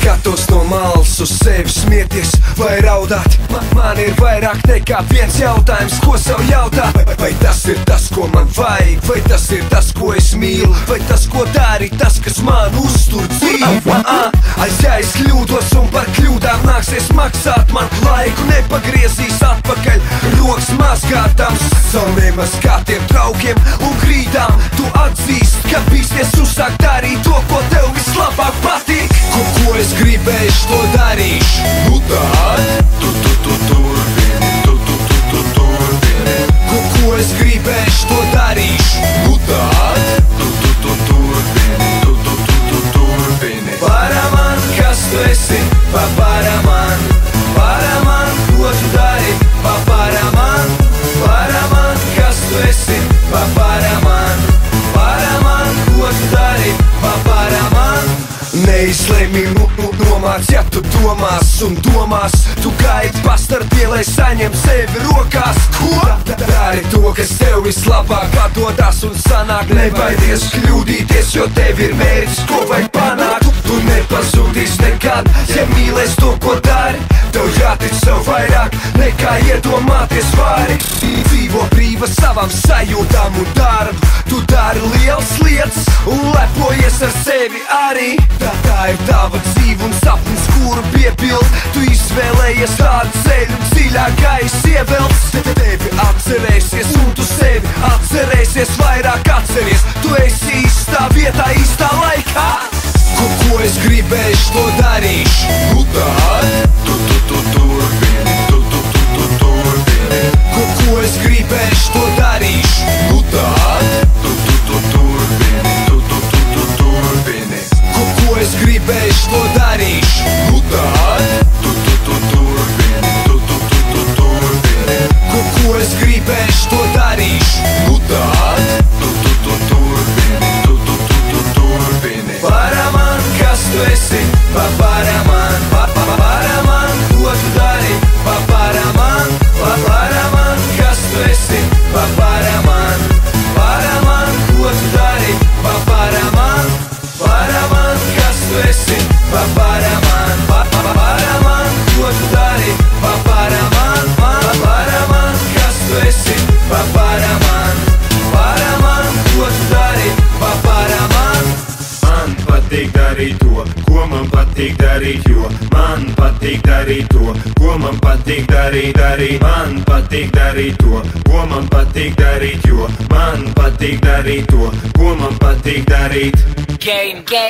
skatos no malas uz sevi smieties vai raudāt. Man ir vairāk nekā viens jautājums, ko sev jautāt. Vai tas ir tas, ko man vajag, vai tas ir tas, ko es mīlu, vai tas, ko dari, tas, kas man uztur dzīvi. Ja es kļūdos un par kļūdām nāksies maksāt, man laiku nepagriezīs atpakaļ, rokas mazgātām saviem mazgātiem traukiem un grīdām. Tu atzīst, ka bīsties uzsākt darīt to, ko tev vislabāk patīk. Ko es gribēšu, to darīšu. Nu tad turpini, turpini. Ko es gribēšu, to darīšu. Nu tad turpini, turpini. Paraman, kas tu esi, paparaman. Paraman, ko tu dari, paparaman. Paraman, kas tu esi, paparaman. Paraman, ko tu dari, paparaman. Neizlēmi nomāc, ja tu domās un domās. Tu gaidi pastarpie, lai saņem sevi rokās. Ko? Dari to, kas tev vislabāk atdodās un sanāk. Nebaidies kļūdīties, jo tev ir mērķis, ko vajag panākt. Tu nepazudīs nekad, ja mīlēs to, ko dari. Tev jātic sev vairāk, nekā iedomāties vari. Dzīvo brīva savam sajūtām un darbu. Tu dari lielas lietas un lepojies ar sevi arī. Tā ir tava dzīve un sapnis, kuru piepild. Tu izvēlējies tādu ceļu, dziļākais ievelts. Tevi atcerēsies un tu sevi atcerēsies, vairāk atceries. Tu esi īstā vietā, īstā laikā. Ko es gribēšu, to darīšu. Nu tad turpini, turpini. Ko es gribēšu, to darīšu. Nu tad turpini, turpini. Ko es gribēšu, to darīšu. Nu tad turpini, turpini. Ko es gribēšu, to darīšu. Nu tad turpini, turpini. Paraman, kas tu esi, paparaman. Paraman, ko tu dari, paparaman. Paraman, kas tu esi, paparaman. Paraman, ko tu dari, paparaman. Paraman, kas tu esi, paparaman. Paraman, ko tu dari, paparaman. Paraman, kas tu esi, paparaman. Paraman, ko tu dari, paparaman. Man patīk darīt to, ko man patīk darīt, jo man patīk darīt to, ko man patīk darīt. Man patīk darīt to, ko man patīk darīt, jo man patīk darīt to, ko man patīk darīt. Game boy.